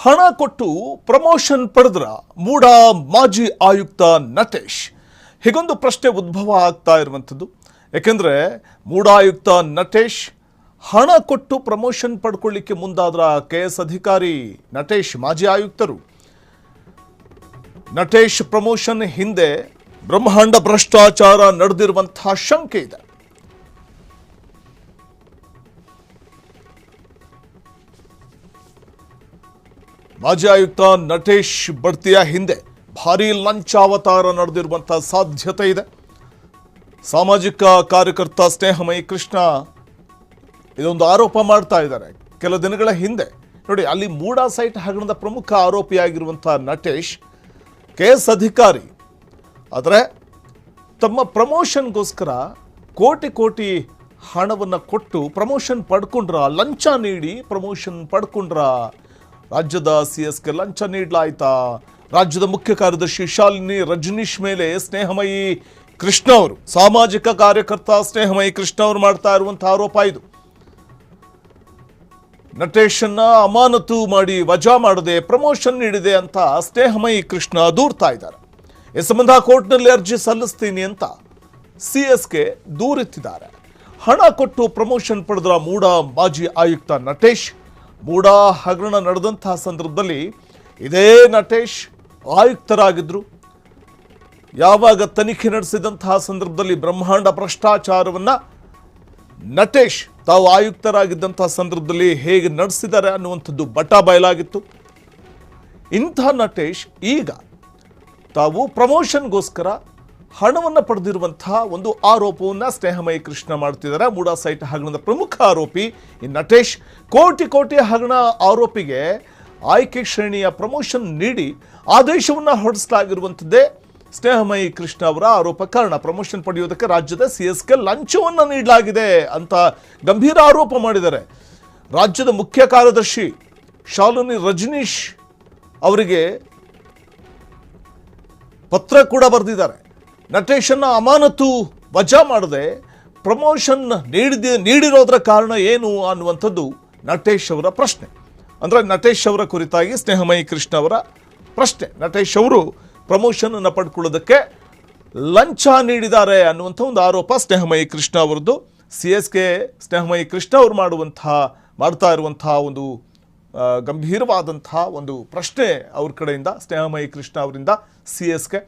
ಹಣ ಕೊಟ್ಟು ಪ್ರಮೋಷನ್ ಪಡೆದ್ರ ಮೂಡ ಮಾಜಿ ಆಯುಕ್ತ ನಟೇಶ್. ಹೀಗೊಂದು ಪ್ರಶ್ನೆ ಉದ್ಭವ ಆಗ್ತಾ ಇರುವಂಥದ್ದು. ಯಾಕೆಂದರೆ ಮೂಡ ಆಯುಕ್ತ ನಟೇಶ್ ಹಣ ಕೊಟ್ಟು ಪ್ರಮೋಷನ್ ಪಡ್ಕೊಳ್ಳಿಕ್ಕೆ ಮುಂದಾದ್ರ KS ಅಧಿಕಾರಿ ನಟೇಶ್ ಮಾಜಿ ಆಯುಕ್ತರು. ನಟೇಶ್ ಪ್ರಮೋಷನ್ ಹಿಂದೆ ಬ್ರಹ್ಮಾಂಡ ಭ್ರಷ್ಟಾಚಾರ ನಡೆದಿರುವಂತಹ ಶಂಕೆ ಇದೆ. ಮಾಜಿ ಆಯುಕ್ತ ನಟೇಶ್ ಬಡ್ತಿಯ ಹಿಂದೆ ಭಾರೀ ಲಂಚಾವತಾರ ನಡೆದಿರುವಂತಹ ಸಾಧ್ಯತೆ ಇದೆ. ಸಾಮಾಜಿಕ ಕಾರ್ಯಕರ್ತ ಸ್ನೇಹಮಯಿ ಕೃಷ್ಣ ಇದೊಂದು ಆರೋಪ ಮಾಡ್ತಾ ಇದ್ದಾರೆ. ಕೆಲ ದಿನಗಳ ಹಿಂದೆ ನೋಡಿ, ಅಲ್ಲಿ ಮೂಡಾ ಸೈಟ್ ಹಗರಣದ ಪ್ರಮುಖ ಆರೋಪಿಯಾಗಿರುವಂತಹ ನಟೇಶ್ KS ಅಧಿಕಾರಿ. ಆದರೆ ತಮ್ಮ ಪ್ರಮೋಷನ್ಗೋಸ್ಕರ ಕೋಟಿ ಕೋಟಿ ಹಣವನ್ನು ಕೊಟ್ಟು ಪ್ರಮೋಷನ್ ಪಡ್ಕೊಂಡ್ರ, ಲಂಚ ನೀಡಿ ಪ್ರಮೋಷನ್ ಪಡ್ಕೊಂಡ್ರ. ರಾಜ್ಯದ CSಗೆ ಲಂಚ ನೀಡಲಾಯ್ತಾ? ರಾಜ್ಯದ ಮುಖ್ಯ ಕಾರ್ಯದರ್ಶಿ ಶಾಲಿನಿ ರಜನೀಶ್ ಮೇಲೆ ಸ್ನೇಹಮಯಿ ಕೃಷ್ಣ ಅವರು, ಸಾಮಾಜಿಕ ಕಾರ್ಯಕರ್ತ ಸ್ನೇಹಮಯಿ ಕೃಷ್ಣ ಅವರು ಮಾಡ್ತಾ ಇರುವಂತಹ ಆರೋಪ ಇದು. ನಟೇಶನ್ನ ಅಮಾನತು ಮಾಡಿ ವಜಾ ಮಾಡದೆ ಪ್ರಮೋಷನ್ ನೀಡಿದೆ ಅಂತ ಸ್ನೇಹಮಯಿ ಕೃಷ್ಣ ದೂರ್ತಾ ಇದ್ದಾರೆ. ಈ ಸಂಬಂಧ ಕೋರ್ಟ್ನಲ್ಲಿ ಅರ್ಜಿ ಸಲ್ಲಿಸ್ತೀನಿ ಅಂತ CSಗೆ ದೂರೆತ್ತಿದ್ದಾರೆ. ಹಣ ಕೊಟ್ಟು ಪ್ರಮೋಷನ್ ಪಡೆದ್ರ ಮೂಡ ಮಾಜಿ ಆಯುಕ್ತ ನಟೇಶ್. ಮೂಡಾ ಹಗರಣ ನಡೆದಂತಹ ಸಂದರ್ಭದಲ್ಲಿ ಇದೇ ನಟೇಶ್ ಆಯುಕ್ತರಾಗಿದ್ದರು. ಯಾವಾಗ ತನಿಖೆ ನಡೆಸಿದಂತಹ ಸಂದರ್ಭದಲ್ಲಿ ಬ್ರಹ್ಮಾಂಡ ಭ್ರಷ್ಟಾಚಾರವನ್ನು ನಟೇಶ್ ತಾವು ಆಯುಕ್ತರಾಗಿದ್ದಂತಹ ಸಂದರ್ಭದಲ್ಲಿ ಹೇಗೆ ನಡೆಸಿದ್ದಾರೆ ಅನ್ನುವಂಥದ್ದು ಬಟಾ ಬಯಲಾಗಿತ್ತು. ಇಂಥ ನಟೇಶ್ ಈಗ ತಾವು ಪ್ರಮೋಷನ್ಗೋಸ್ಕರ ಹಣವನ್ನು ಪಡೆದಿರುವಂತಹ ಒಂದು ಆರೋಪವನ್ನು ಸ್ನೇಹಮಯಿ ಕೃಷ್ಣ ಮಾಡ್ತಿದ್ದಾರೆ. ಮೂಡಾ ಸೈಟ್ ಹಗರಣದ ಪ್ರಮುಖ ಆರೋಪಿ ಈ ನಟೇಶ್ ಕೋಟಿ ಕೋಟಿ ಹಗರಣ ಆರೋಪಿಗೆ ಆಯ್ಕೆ ಶ್ರೇಣಿಯ ಪ್ರಮೋಷನ್ ನೀಡಿ ಆದೇಶವನ್ನು ಹೊರಡಿಸಲಾಗಿರುವಂಥದ್ದೇ ಸ್ನೇಹಮಯಿ ಕೃಷ್ಣ ಅವರ ಆರೋಪ. ಕಾರಣ ಪ್ರಮೋಷನ್ ಪಡೆಯುವುದಕ್ಕೆ ರಾಜ್ಯದ CSಗೆ ಲಂಚವನ್ನು ನೀಡಲಾಗಿದೆ ಅಂತ ಗಂಭೀರ ಆರೋಪ ಮಾಡಿದ್ದಾರೆ. ರಾಜ್ಯದ ಮುಖ್ಯ ಕಾರ್ಯದರ್ಶಿ ಶಾಲಿನಿ ರಜನೀಶ್ ಅವರಿಗೆ ಪತ್ರ ಕೂಡ ಬರೆದಿದ್ದಾರೆ. ನಟೇಶನ್ನ ಅಮಾನತು ವಜಾ ಮಾಡದೆ ಪ್ರಮೋಷನ್ ನೀಡಿರೋದ್ರ ಕಾರಣ ಏನು ಅನ್ನುವಂಥದ್ದು ನಟೇಶ್ ಅವರ ಪ್ರಶ್ನೆ. ಅಂದರೆ ನಟೇಶ್ ಅವರ ಕುರಿತಾಗಿ ಸ್ನೇಹಮಯಿ ಕೃಷ್ಣ ಅವರ ಪ್ರಶ್ನೆ. ನಟೇಶ್ ಅವರು ಪ್ರಮೋಷನ್ ಅನ್ನು ಪಡ್ಕೊಳ್ಳೋದಕ್ಕೆ ಲಂಚ ನೀಡಿದ್ದಾರೆ ಅನ್ನುವಂಥ ಒಂದು ಆರೋಪ ಸ್ನೇಹಮಯಿ ಕೃಷ್ಣ ಅವರದ್ದು. CSಗೆ ಸ್ನೇಹಮಯಿ ಕೃಷ್ಣ ಅವರು ಮಾಡ್ತಾ ಇರುವಂತಹ ಒಂದು ಗಂಭೀರವಾದಂತಹ ಒಂದು ಪ್ರಶ್ನೆ ಅವ್ರ ಕಡೆಯಿಂದ, ಸ್ನೇಹಮಯಿ ಕೃಷ್ಣ ಅವರಿಂದ CSಗೆ.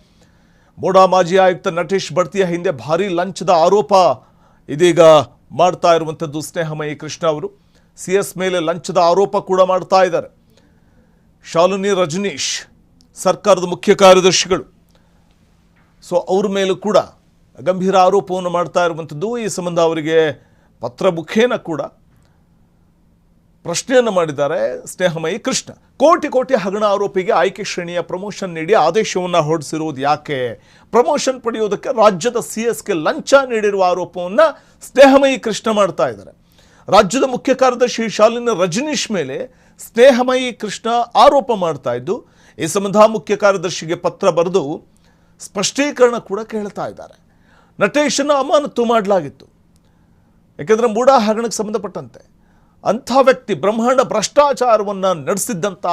ಮೂಡಾ ಮಾಜಿ ಆಯುಕ್ತ ನಟೇಶ್ ಬಡ್ತಿಯ ಹಿಂದೆ ಭಾರೀ ಲಂಚದ ಆರೋಪ ಇದೀಗ ಮಾಡ್ತಾ ಇರುವಂಥದ್ದು ಸ್ನೇಹಮಯಿ ಕೃಷ್ಣ ಅವರು. CS ಮೇಲೆ ಲಂಚದ ಆರೋಪ ಕೂಡ ಮಾಡ್ತಾ ಇದ್ದಾರೆ. ಶಾಲಿನಿ ರಜನೀಶ್ ಸರ್ಕಾರದ ಮುಖ್ಯ ಕಾರ್ಯದರ್ಶಿಗಳು, ಸೊ ಅವ್ರ ಮೇಲೂ ಕೂಡ ಗಂಭೀರ ಆರೋಪವನ್ನು ಮಾಡ್ತಾ ಇರುವಂಥದ್ದು. ಈ ಸಂಬಂಧ ಅವರಿಗೆ ಪತ್ರ ಮುಖೇನ ಕೂಡ ಪ್ರಶ್ನೆಯನ್ನು ಮಾಡಿದ್ದಾರೆ ಸ್ನೇಹಮಯಿ ಕೃಷ್ಣ. ಕೋಟಿ ಕೋಟಿ ಹಗರಣ ಆರೋಪಿಗೆ ಆಯ್ಕೆ ಶ್ರೇಣಿಯ ಪ್ರಮೋಷನ್ ನೀಡಿ ಆದೇಶವನ್ನು ಹೊರಡಿಸಿರುವುದು ಯಾಕೆ? ಪ್ರಮೋಷನ್ ಪಡೆಯುವುದಕ್ಕೆ ರಾಜ್ಯದ CSಗೆ ಲಂಚ ನೀಡಿರುವ ಆರೋಪವನ್ನು ಸ್ನೇಹಮಯಿ ಕೃಷ್ಣ ಮಾಡ್ತಾ ಇದ್ದಾರೆ. ರಾಜ್ಯದ ಮುಖ್ಯ ಕಾರ್ಯದರ್ಶಿ ಶಾಲಿನಿ ರಜನೀಶ್ ಮೇಲೆ ಸ್ನೇಹಮಯಿ ಕೃಷ್ಣ ಆರೋಪ ಮಾಡ್ತಾ ಇದ್ದು, ಈ ಸಂಬಂಧ ಮುಖ್ಯ ಕಾರ್ಯದರ್ಶಿಗೆ ಪತ್ರ ಬರೆದು ಸ್ಪಷ್ಟೀಕರಣ ಕೂಡ ಕೇಳ್ತಾ ಇದ್ದಾರೆ. ನಟೇಶನ್ನು ಅಮಾನತು ಮಾಡಲಾಗಿತ್ತು. ಯಾಕೆಂದರೆ ಮೂಡಾ ಹಗರಣಕ್ಕೆ ಸಂಬಂಧಪಟ್ಟಂತೆ ಅಂಥ ವ್ಯಕ್ತಿ ಬ್ರಹ್ಮಾಂಡ ಭ್ರಷ್ಟಾಚಾರವನ್ನು ನಡೆಸಿದ್ದಂಥ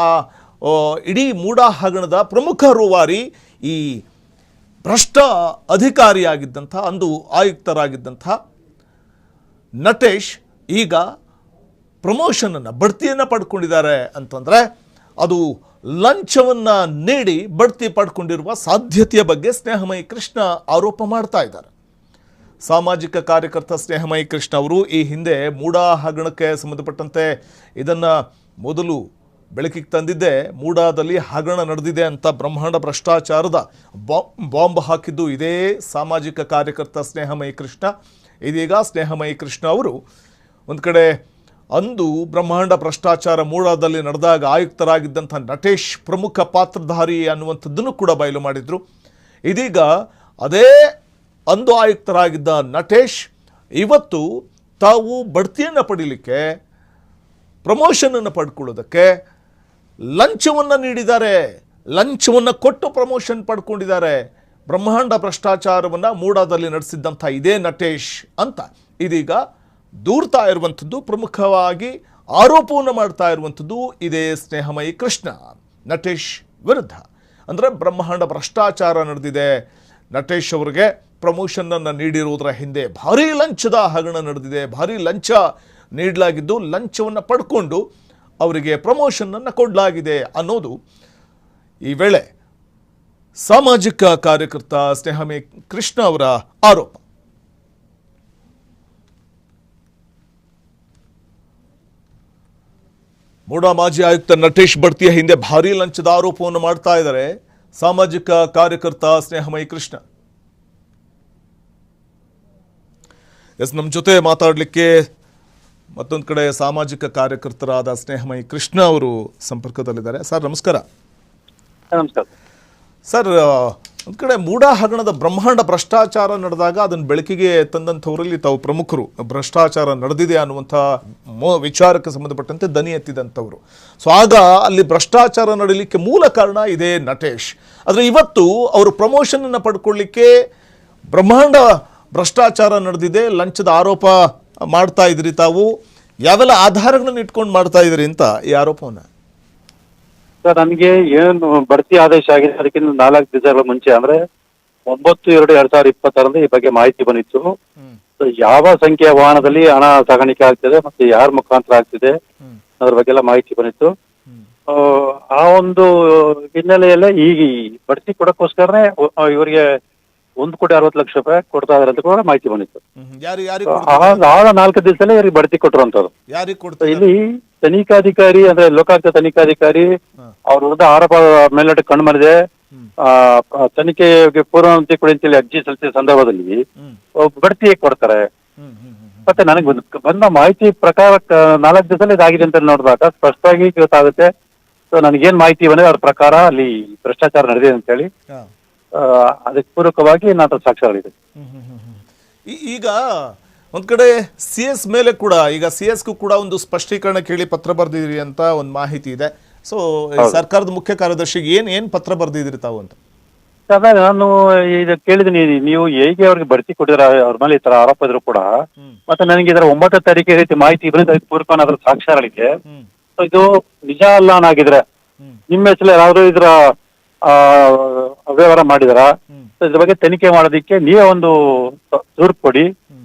ಇಡೀ ಮೂಡಾ ಹಗರಣದ ಪ್ರಮುಖ ರೂವಾರಿ, ಈ ಭ್ರಷ್ಟ ಅಧಿಕಾರಿಯಾಗಿದ್ದಂಥ, ಅಂದು ಆಯುಕ್ತರಾಗಿದ್ದಂಥ ನಟೇಶ್ ಈಗ ಪ್ರಮೋಷನನ್ನು, ಬಡ್ತಿಯನ್ನು ಪಡ್ಕೊಂಡಿದ್ದಾರೆ ಅಂತಂದರೆ ಅದು ಲಂಚವನ್ನು ನೀಡಿ ಬಡ್ತಿ ಪಡ್ಕೊಂಡಿರುವ ಸಾಧ್ಯತೆಯ ಬಗ್ಗೆ ಸ್ನೇಹಮಯಿ ಕೃಷ್ಣ ಆರೋಪ ಮಾಡ್ತಾ ಇದ್ದಾರೆ. ಸಾಮಾಜಿಕ ಕಾರ್ಯಕರ್ತ ಸ್ನೇಹಮಯಿ ಕೃಷ್ಣ ಅವರು ಈ ಹಿಂದೆ ಮೂಡಾ ಹಗರಣಕ್ಕೆ ಸಂಬಂಧಪಟ್ಟಂತೆ ಇದನ್ನು ಮೊದಲು ಬೆಳಕಿಗೆ ತಂದಿದ್ದೆ. ಮೂಡಾದಲ್ಲಿ ಹಗರಣ ನಡೆದಿದೆ ಅಂತ ಬ್ರಹ್ಮಾಂಡ ಭ್ರಷ್ಟಾಚಾರದ ಬಾಂಬ್ ಹಾಕಿದ್ದು ಇದೇ ಸಾಮಾಜಿಕ ಕಾರ್ಯಕರ್ತ ಸ್ನೇಹಮಯಿ ಕೃಷ್ಣ. ಇದೀಗ ಸ್ನೇಹಮಯಿ ಕೃಷ್ಣ ಅವರು ಒಂದು ಕಡೆ ಅಂದು ಬ್ರಹ್ಮಾಂಡ ಭ್ರಷ್ಟಾಚಾರ ಮೂಡಾದಲ್ಲಿ ನಡೆದಾಗ ಆಯುಕ್ತರಾಗಿದ್ದಂಥ ನಟೇಶ್ ಪ್ರಮುಖ ಪಾತ್ರಧಾರಿ ಅನ್ನುವಂಥದ್ದನ್ನು ಕೂಡ ಬಯಲು ಮಾಡಿದರು. ಇದೀಗ ಅದೇ ಅಂದು ಆಯುಕ್ತರಾಗಿದ್ದ ನಟೇಶ್ ಇವತ್ತು ತಾವು ಬಡ್ತಿಯನ್ನು ಪಡೀಲಿಕ್ಕೆ, ಪ್ರಮೋಷನನ್ನು ಪಡ್ಕೊಳ್ಳೋದಕ್ಕೆ ಲಂಚವನ್ನು ನೀಡಿದ್ದಾರೆ, ಲಂಚವನ್ನು ಕೊಟ್ಟು ಪ್ರಮೋಷನ್ ಪಡ್ಕೊಂಡಿದ್ದಾರೆ. ಬ್ರಹ್ಮಾಂಡ ಭ್ರಷ್ಟಾಚಾರವನ್ನು ಮೂಡಾದಲ್ಲಿ ನಡೆಸಿದ್ದಂಥ ಇದೇ ನಟೇಶ್ ಅಂತ ಇದೀಗ ದೂರ್ತಾ ಇರುವಂಥದ್ದು. ಪ್ರಮುಖವಾಗಿ ಆರೋಪವನ್ನು ಮಾಡ್ತಾ ಇರುವಂಥದ್ದು ಇದೇ ಸ್ನೇಹಮಯಿ ಕೃಷ್ಣ ನಟೇಶ್ ವಿರುದ್ಧ. ಅಂದರೆ ಬ್ರಹ್ಮಾಂಡ ಭ್ರಷ್ಟಾಚಾರ ನಡೆದಿದೆ, ನಟೇಶ್ ಅವರಿಗೆ ಪ್ರಮೋಷನನ್ನು ನೀಡಿರುವುದರ ಹಿಂದೆ ಭಾರೀ ಲಂಚದ ಹಗರಣ ನಡೆದಿದೆ, ಭಾರೀ ಲಂಚ ನೀಡಲಾಗಿದ್ದು ಲಂಚವನ್ನು ಪಡ್ಕೊಂಡು ಅವರಿಗೆ ಪ್ರಮೋಷನನ್ನು ಕೊಡಲಾಗಿದೆ ಅನ್ನೋದು ಈ ವೇಳೆ ಸಾಮಾಜಿಕ ಕಾರ್ಯಕರ್ತ ಸ್ನೇಹಮಯಿ ಕೃಷ್ಣ ಅವರ ಆರೋಪ. ಮೂಡಾ ಮಾಜಿ ಆಯುಕ್ತ ನಟೇಶ್ ಬಡ್ತಿಯ ಹಿಂದೆ ಭಾರೀ ಲಂಚದ ಆರೋಪವನ್ನು ಮಾಡ್ತಾ ಇದ್ದಾರೆ ಸಾಮಾಜಿಕ ಕಾರ್ಯಕರ್ತ ಸ್ನೇಹಮಯಿ ಕೃಷ್ಣ. ನಮ್ಮ ಜೊತೆ ಮಾತಾಡಲಿಕ್ಕೆ ಮತ್ತೊಂದು ಕಡೆ ಸಾಮಾಜಿಕ ಕಾರ್ಯಕರ್ತರಾದ ಸ್ನೇಹಮಯಿ ಕೃಷ್ಣ ಅವರು ಸಂಪರ್ಕದಲ್ಲಿದ್ದಾರೆ. ಸರ್ ನಮಸ್ಕಾರ. ನಮಸ್ಕಾರ ಸರ್, ಒಂದು ಕಡೆ ಮೂಡಾ ಹಗರಣದ ಬ್ರಹ್ಮಾಂಡ ಭ್ರಷ್ಟಾಚಾರ ನಡೆದಾಗ ಅದನ್ನು ಬೆಳಕಿಗೆ ತಂದಂಥವರಲ್ಲಿ ತಾವು ಪ್ರಮುಖರು, ಭ್ರಷ್ಟಾಚಾರ ನಡೆದಿದೆ ಅನ್ನುವಂಥ ವಿಚಾರಕ್ಕೆ ಸಂಬಂಧಪಟ್ಟಂತೆ ದನಿ ಎತ್ತಿದಂಥವರು. ಸೊ ಆಗ ಅಲ್ಲಿ ಭ್ರಷ್ಟಾಚಾರ ನಡೀಲಿಕ್ಕೆ ಮೂಲ ಕಾರಣ ಇದೇ ನಟೇಶ್. ಆದರೆ ಇವತ್ತು ಅವರು ಪ್ರಮೋಷನನ್ನು ಪಡ್ಕೊಳ್ಳಿಕ್ಕೆ ಬ್ರಹ್ಮಾಂಡ ಭ್ರಷ್ಟಾಚಾರ ನಡೆದಿದೆ, ಲಂಚದ ಆರೋಪ ಮಾಡ್ತಾ ಇದ್ರಿ ತಾವು. ಯಾವೆಲ್ಲ ಆಧಾರಗಳನ್ನು ಇಟ್ಕೊಂಡು ಮಾಡ್ತಾ ಇದ್ರಿ ಅಂತ ಈ ಆರೋಪವನ್ನು? ಸರ್, ನನಗೆ ಏನು ಬಡ್ತಿ ಆದೇಶ ಆಗಿದೆ ಅದಕ್ಕಿಂತ 4 ದಿವಸಗಳ ಮುಂಚೆ ಅಂದ್ರೆ 9/2/2020 ಈ ಬಗ್ಗೆ ಮಾಹಿತಿ ಬಂದಿತ್ತು. ಯಾವ ಸಂಖ್ಯೆಯ ವಾಹನದಲ್ಲಿ ಹಣ ಸಾಗಾಣಿಕೆ ಆಗ್ತಿದೆ ಮತ್ತೆ ಯಾರ ಮುಖಾಂತರ ಆಗ್ತಿದೆ ಅದ್ರ ಬಗ್ಗೆ ಎಲ್ಲ ಮಾಹಿತಿ ಬಂದಿತ್ತು. ಆ ಒಂದು ಹಿನ್ನೆಲೆಯಲ್ಲೇ ಈಗ ಬಡ್ತಿ ಕೊಡಕ್ಕೋಸ್ಕರನೇ ಇವರಿಗೆ 1,60,00,000 ಕೊಡ್ತಾ ಇದಾರೆ ಅಂತ ಕೂಡ ಮಾಹಿತಿ ಬಂದಿತ್ತು. ಆಗ 4 ದಿವಸದಲ್ಲೇ ಇವರಿಗೆ ಬಡ್ತಿ ಕೊಟ್ಟಿರುವಂತದ್ದು. ಇಲ್ಲಿ ತನಿಖಾಧಿಕಾರಿ ಅಂದ್ರೆ ಲೋಕಾಯುಕ್ತ ತನಿಖಾಧಿಕಾರಿ ಅವ್ರ ವಿರುದ್ಧ ಆರೋಪ ಮೇಲ್ನೋಟ ಕಂಡು ಬಂದಿದೆ. ತನಿಖೆಗೆ ಪೂರ್ವಾನುಮತಿ ಕೊಡಿ ಅಂತೇಳಿ ಅರ್ಜಿ ಸಲ್ಲಿಸಿದ ಸಂದರ್ಭದಲ್ಲಿ ಬಡ್ತಿ ಕೊಡ್ತಾರೆ. ಮತ್ತೆ ನನಗೆ ಬಂದ ಮಾಹಿತಿ ಪ್ರಕಾರ 4 ದಿವಸದಲ್ಲಿ ಇದಾಗಿದೆ ಅಂತ ನೋಡಿದಾಗ ಸ್ಪಷ್ಟವಾಗಿ ಗೊತ್ತಾಗುತ್ತೆ. ಸೊ ನನಗೇನ್ ಮಾಹಿತಿ ಬಂದಿದೆ ಅದ್ರ ಪ್ರಕಾರ ಅಲ್ಲಿ ಭ್ರಷ್ಟಾಚಾರ ನಡೆದಿದೆ ಅಂತ ಹೇಳಿ ಅದಕ್ಕೆ ಪೂರಕವಾಗಿ ನಾನು ಸಾಕ್ಷ್ಯಗಳಿದೆ. ಈಗ ಒಂದ್ ಕಡೆ CS ಮೇಲೆ ಕೂಡ, ಈಗ CS ಕೂಡ ಒಂದು ಸ್ಪಷ್ಟೀಕರಣ ಕೇಳಿ ಪತ್ರ ಬರ್ದಿದ್ರಿ ಅಂತ ಒಂದು ಮಾಹಿತಿ ಇದೆ. ಸೊ ಸರ್ಕಾರದ ಮುಖ್ಯ ಕಾರ್ಯದರ್ಶಿಗೆ ಏನ್ ಪತ್ರ ಬರ್ದಿದ್ರಿ ತಾವು ಅಂತ? ನಾನು ಇದು ಕೇಳಿದೀನಿ, ನೀವು ಹೇಗೆ ಅವ್ರಿಗೆ ಬಡ್ತಿ ಕೊಟ್ಟಿದ್ರ ಅವ್ರ ಮೇಲೆ ಈ ತರ ಆರೋಪ ಇದ್ರು ಕೂಡ, ಮತ್ತೆ ನನಗೆ ಇದರ 9 ತಾರೀಕಿಗೆ ರೀತಿ ಮಾಹಿತಿ ಬಂದ್ರೆ ಅದಕ್ಕೆ ಪೂರಕ ಅದ್ರ ಸಾಕ್ಷ್ಯಗಳಿಗೆ ಇದು ನಿಜ ಅಲ್ಲ ಅನ್ನಾಗಿದ್ರೆ ನಿಮ್ಮ ಹೆಸರು ಯಾರಾದ್ರೂ ಇದ್ರ ಅವ್ಯವಹಾರ ಮಾಡಿದಾರ, ಇದ್ರ ಬಗ್ಗೆ ತನಿಖೆ ಮಾಡೋದಿಕ್ಕೆ ನೀವೇ ಒಂದು ದೂರು ಕೊಡಿ.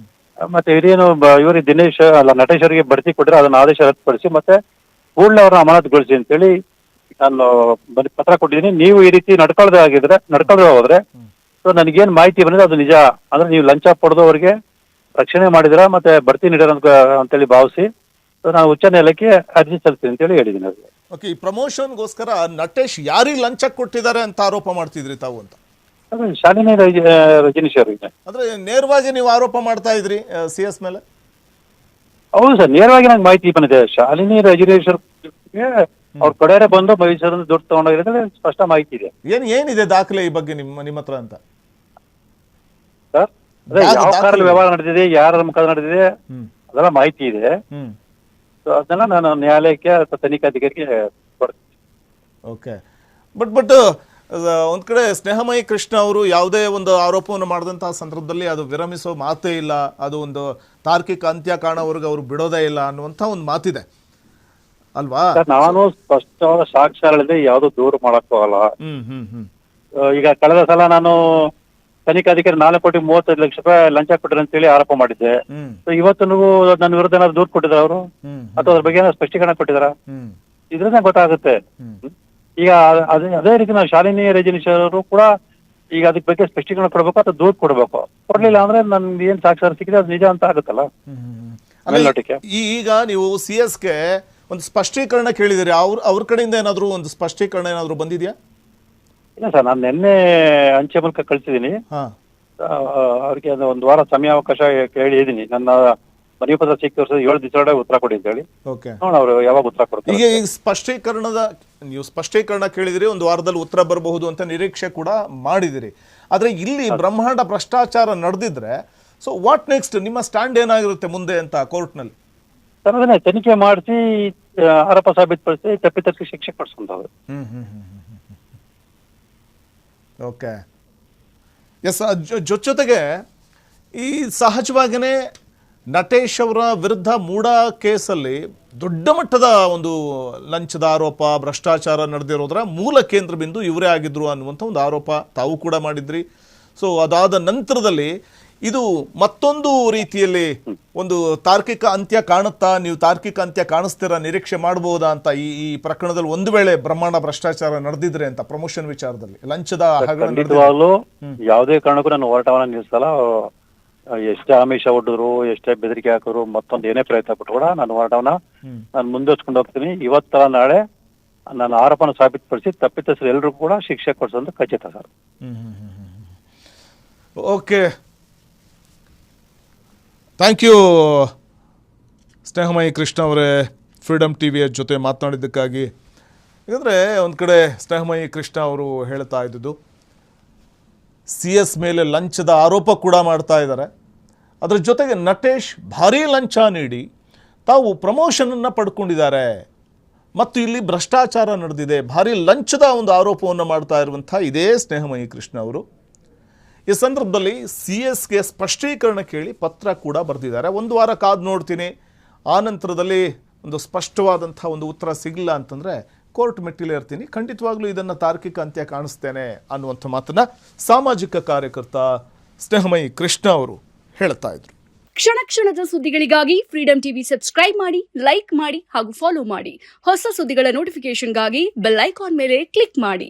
ಮತ್ತೆ ಹಿರಿಯನು ಇವರು ದಿನೇಶ್ ಅಲ್ಲ ನಟೇಶ್ ಅವರಿಗೆ ಬಡ್ತಿ ಕೊಟ್ಟರೆ ಅದನ್ನ ಆದೇಶ ರದ್ದುಪಡಿಸಿ ಮತ್ತೆ ಕೂಡಲೇ ಅವ್ರನ್ನ ಅಮಾನತುಗೊಳಿಸಿ ಅಂತೇಳಿ ನಾನು ಪತ್ರ ಕೊಟ್ಟಿದ್ದೀನಿ. ನೀವು ಈ ರೀತಿ ನಡ್ಕೊಳ್ದೆ ಹೋದ್ರೆ ಸೊ ನನಗೇನ್ ಮಾಹಿತಿ ಬಂದಿದೆ ಅದು ನಿಜ ಅಂದ್ರೆ ನೀವು ಲಂಚ ಪಡೆದು ಅವರಿಗೆ ರಕ್ಷಣೆ ಮಾಡಿದಿರ ಮತ್ತೆ ಬಡ್ತಿ ನೀಡಿರ ಅಂತೇಳಿ ಭಾವಿಸಿ ನಾನು ಉಚ್ಚ ನ್ಯಾಯಾಲಯಕ್ಕೆ ಅರ್ಜಿ ಸಲ್ಲಿಸ್ತೀನಿ ಅಂತೇಳಿ ಹೇಳಿದ್ದೀನಿ ಅವ್ರಿಗೆ. ಓಕೆ, ಈ ಪ್ರಮೋಷನ್ಗೋಸ್ಕರ ನಟೇಶ್ ಯಾರಿಗೆ ಲಂಚ ಕೊಟ್ಟಿದ್ದಾರೆ ಅಂತ ಆರೋಪ ಮಾಡ್ತಿದ್ರಿ ತಾವು ಅಂತ? ಶಾಲಿನಿ ರಜನೀಶ್ ಅವರಿಗೆ. ಅಂದ್ರೆ ನೇರವಾಗಿ ನೀವು ಆರೋಪ ಮಾಡ್ತಾ ಇದ್ರಿ CS ಮೇಲೆ? ಹೌದು ಸರ್, ನೇರವಾಗಿ ನಂಗೆ ಮಾಹಿತಿ ಬಂದಿದೆ. ಶಾಲಿನಿ ರಜನೀಶ್ ಅವ್ರ ಕಡೆಯವರೇ ಬಂದು ಮೈಸೂರಿಂದ ದುಡ್ಡು ತಗೊಂಡೋಗಿದ್ರೆ ಸ್ಪಷ್ಟ ಮಾಹಿತಿ ಇದೆ. ಏನಿದೆ ದಾಖಲೆ ಈ ಬಗ್ಗೆ ನಿಮ್ಮ ಹತ್ರ ಅಂತ? ಸರ್, ಅದೇ ಯಾವ ಕಾರಲ್ಲಿ ವ್ಯವಹಾರ ನಡೆದಿದೆ, ಯಾರ ಮುಖಾಂತರ ನಡೆದಿದೆ ಅದೆಲ್ಲ ಮಾಹಿತಿ ಇದೆ. ಅದನ್ನ ನಾನು ನ್ಯಾಯಾಲಯಕ್ಕೆ ಅಥವಾ ತನಿಖಾಧಿಕಾರಿಗೆ ಕೊಡ್ತೀನಿ. ಓಕೆ, ಬಟ್ ಒಂದ್ ಕಡೆ ಸ್ನೇಹಮಯಿ ಕೃಷ್ಣ ಅವರು ಯಾವುದೇ ಒಂದು ಆರೋಪವನ್ನು ಮಾಡಿದಂತಹ ಸಂದರ್ಭದಲ್ಲಿ ಅದು ವಿರಮಿಸೋ ಮಾತೇ ಇಲ್ಲ, ಅದು ಒಂದು ತಾರ್ಕಿಕ ಅಂತ್ಯ ಕಾಣೋವರೆಗೂ ಅವರು ಬಿಡೋದೇ ಇಲ್ಲ ಅನ್ನುವಂಥ ಒಂದು ಮಾತಿದೆ ಅಲ್ವಾ? ನಾನು ಸ್ಪಷ್ಟವಾದ ಸಾಕ್ಷ್ಯಗಳಿದೆ, ಯಾವ್ದು ದೂರು ಮಾಡಕ್ ಹೋಗಲ್ಲ. ಈಗ ಕಳೆದ ಸಲ ನಾನು ತನಿಖಾಧಿಕಾರಿ 4,35,00,000 ಲಂಚ ಕೊಟ್ಟರು ಅಂತೇಳಿ ಆರೋಪ ಮಾಡಿದ್ದೆ. ಇವತ್ತು ನೀವು ನನ್ನ ವಿರುದ್ಧ ಏನಾದ್ರು ದೂರು ಕೊಟ್ಟಿದ್ರ ಅವರು ಅಥವಾ ಅದ್ರ ಬಗ್ಗೆ ಏನಾದ್ರು ಸ್ಪಷ್ಟೀಕರಣ ಕೊಟ್ಟಿದಾರ? ಇದ್ರಿಂದ ಗೊತ್ತಾಗುತ್ತೆ. ಈಗ ಅದೇ ರೀತಿ ನಾವು ಶಾಲಿನಿ ರಜನೀಶ್ ಅವರು ಕೂಡ ಈಗ ಅದಕ್ಕೆ ಬಗ್ಗೆ ಸ್ಪಷ್ಟೀಕರಣ ಕೊಡ್ಬೇಕು ಅಥವಾ ದೂರು ಕೊಡ್ಬೇಕು. ಕೊಡ್ಲಿಲ್ಲ ಅಂದ್ರೆ ನನ್ಗೆ ಏನ್ ಸಾಕ್ಷ್ಯ ಸಿಕ್ಕಿದೆ ಅದು ನಿಜ ಅಂತ ಆಗುತ್ತಲ್ಲ ಮೇಲ್ನೋಟಕ್ಕೆ. ಈಗ ನೀವು CS-ಗೆ ಒಂದು ಸ್ಪಷ್ಟೀಕರಣ ಕೇಳಿದಿರಿ, ಅವ್ರ ಕಡೆಯಿಂದ ಏನಾದ್ರು ಒಂದು ಸ್ಪಷ್ಟೀಕರಣ ಏನಾದ್ರು ಬಂದಿದ್ಯಾ? ಇಲ್ಲ ಸರ್, ನಾನು ನಿನ್ನೆ ಅಂಚೆ ಮೂಲಕ ಕಳ್ಸಿದೀನಿ. ಅವ್ರಿಗೆ ಒಂದು ವಾರ ಸಮಯಾವಕಾಶ ಕೇಳಿ ಇದೀನಿ. ನನ್ನ ಮನವಿ ಪತ್ರ ಸಿಕ್ಕ 7 ದಿವಸ ಉತ್ತರ ಕೊಡಿ ಅಂತ ಹೇಳಿ. ಅವ್ರು ಯಾವಾಗ ಉತ್ತರ ಕೊಡ್ತಾರೆ? ಈಗ ನೀವು ಸ್ಪಷ್ಟೀಕರಣ ಕೇಳಿದಿರಿ, ಒಂದು ವಾರದಲ್ಲಿ ಉತ್ತರ ಬರಬಹುದು ಅಂತ ನಿರೀಕ್ಷೆ ಕೂಡ ಮಾಡಿದಿರಿ. ಆದ್ರೆ ಇಲ್ಲಿ ಬ್ರಹ್ಮಾಂಡ ಭ್ರಷ್ಟಾಚಾರ ನಡೆದಿದ್ರೆ ಸೊ ವಾಟ್ ನೆಕ್ಸ್ಟ್? ನಿಮ್ಮ ಸ್ಟ್ಯಾಂಡ್ ಏನಾಗಿರುತ್ತೆ ಮುಂದೆ ಅಂತ ಕೋರ್ಟ್ನಲ್ಲಿ? ಸರ್, ಅದನ್ನೇ ತನಿಖೆ ಮಾಡಿಸಿ ಆರೋಪ ಸಾಬೀತುಪಡಿಸಿ ತಪ್ಪಿತಸ್ಥರಿಗೆ ಶಿಕ್ಷೆ ಕೊಡಿಸ್ಕೊಂತಾರೆ. Okay, S. ಜೊತೆಗೆ ಈ ಸಹಜವಾಗಿಯೇ ನಟೇಶ್ ಅವರ ವಿರುದ್ಧ ಮೂಡ ಕೇಸಲ್ಲಿ ದೊಡ್ಡ ಮಟ್ಟದ ಒಂದು ಲಂಚದ ಆರೋಪ, ಭ್ರಷ್ಟಾಚಾರ ನಡೆದಿರೋದ್ರ ಮೂಲ ಕೇಂದ್ರ ಬಿಂದು ಇವರೇ ಆಗಿದ್ರು ಅನ್ನುವಂಥ ಒಂದು ಆರೋಪ ತಾವು ಕೂಡ ಮಾಡಿದ್ರಿ. ಸೊ ಅದಾದ ನಂತರದಲ್ಲಿ ಇದು ಮತ್ತೊಂದು ರೀತಿಯಲ್ಲಿ ಒಂದು ತಾರ್ಕಿಕ ಅಂತ್ಯ ಕಾಣುತ್ತಾ, ನೀವು ತಾರ್ಕಿಕ ಅಂತ್ಯ ಕಾಣಿಸ್ತೀರಾ, ನಿರೀಕ್ಷೆ ಮಾಡಬಹುದಾ ಅಂತ ಈ ಪ್ರಕರಣದಲ್ಲಿ ಒಂದು ವೇಳೆ ಬ್ರಹ್ಮಾಂಡ ಭ್ರಷ್ಟಾಚಾರ ನಡೆದಿದ್ರೆ ಅಂತ ಪ್ರಮೋಷನ್ ವಿಚಾರದಲ್ಲಿ ಲಂಚದ ಖಂಡಿತವಾಗ್ಲೂ ಯಾವುದೇ ಕಾರಣಕ್ಕೂ ನಾನು ಹೋರಾಟವನ್ನ ನಿಲ್ಲಿಸಲ್ಲ. ಎಷ್ಟೇ ಆಮಿಷ ಒಡ್ಡಿದ್ರು, ಎಷ್ಟೇ ಬೆದರಿಕೆ ಹಾಕಿದ್ರು, ಮತ್ತೊಂದು ಏನೇ ಪ್ರಯತ್ನ ಪಟ್ಟು ಕೂಡ ನಾನು ಹೋರಾಟವನ್ನ ನಾನು ಮುಂದುವರ್ಸ್ಕೊಂಡು ಹೋಗ್ತೀನಿ. ಇವತ್ತಲ್ಲ ನಾಳೆ ನಾನು ಆರೋಪನ ಸಾಬೀತುಪಡಿಸಿ ತಪ್ಪಿತಸ್ಥರು ಎಲ್ಲರೂ ಕೂಡ ಶಿಕ್ಷೆ ಕೊಡಿಸೋದು ಖಚಿತ ಸರ್. ಓಕೆ, ಥ್ಯಾಂಕ್ ಯು ಸ್ನೇಹಮಯಿ ಕೃಷ್ಣ ಅವರೇ, ಫ್ರೀಡಮ್ ಟಿವಿಯ ಜೊತೆ ಮಾತನಾಡಿದ್ದಕ್ಕಾಗಿ. ಯಾಕಂದರೆ ಒಂದು ಕಡೆ ಸ್ನೇಹಮಯಿ ಕೃಷ್ಣ ಅವರು ಹೇಳ್ತಾ ಇದ್ದಿದ್ದು CS ಮೇಲೆ ಲಂಚದ ಆರೋಪ ಕೂಡ ಮಾಡ್ತಾ ಇದ್ದಾರೆ. ಅದರ ಜೊತೆಗೆ ನಟೇಶ್ ಭಾರೀ ಲಂಚ ನೀಡಿ ತಾವು ಪ್ರಮೋಷನನ್ನು ಪಡ್ಕೊಂಡಿದ್ದಾರೆ ಮತ್ತು ಇಲ್ಲಿ ಭ್ರಷ್ಟಾಚಾರ ನಡೆದಿದೆ, ಭಾರೀ ಲಂಚದ ಒಂದು ಆರೋಪವನ್ನು ಮಾಡ್ತಾ ಇರುವಂಥ ಇದೇ ಸ್ನೇಹಮಯಿ ಕೃಷ್ಣ ಅವರು ಈ ಸಂದರ್ಭದಲ್ಲಿ CSಗೆ ಸ್ಪಷ್ಟೀಕರಣ ಕೇಳಿ ಪತ್ರ ಕೂಡ ಬರೆದಿದ್ದಾರೆ. ಒಂದು ವಾರ ಕಾದು ನೋಡ್ತೀನಿ, ಆ ನಂತರದಲ್ಲಿ ಒಂದು ಸ್ಪಷ್ಟವಾದಂಥ ಒಂದು ಉತ್ತರ ಸಿಗಲಿಲ್ಲ ಅಂತಂದರೆ ಕೋರ್ಟ್ ಮೆಟ್ಟಿಲೇ ಇರ್ತೀನಿ, ಖಂಡಿತವಾಗ್ಲೂ ಇದನ್ನು ತಾರ್ಕಿಕ ಅಂತ್ಯ ಕಾಣಿಸ್ತೇನೆ ಅನ್ನುವಂಥ ಮಾತನ್ನು ಸಾಮಾಜಿಕ ಕಾರ್ಯಕರ್ತ ಸ್ನೇಹಮಯಿ ಕೃಷ್ಣ ಅವರು ಹೇಳ್ತಾ ಇದ್ರು. ಕ್ಷಣ ಕ್ಷಣದ ಸುದ್ದಿಗಳಿಗಾಗಿ ಫ್ರೀಡಮ್ ಟಿವಿ ಸಬ್ಸ್ಕ್ರೈಬ್ ಮಾಡಿ, ಲೈಕ್ ಮಾಡಿ ಹಾಗೂ ಫಾಲೋ ಮಾಡಿ. ಹೊಸ ಸುದ್ದಿಗಳ ನೋಟಿಫಿಕೇಶನ್ಗಾಗಿ ಬೆಲ್ ಐಕಾನ್ ಮೇಲೆ ಕ್ಲಿಕ್ ಮಾಡಿ.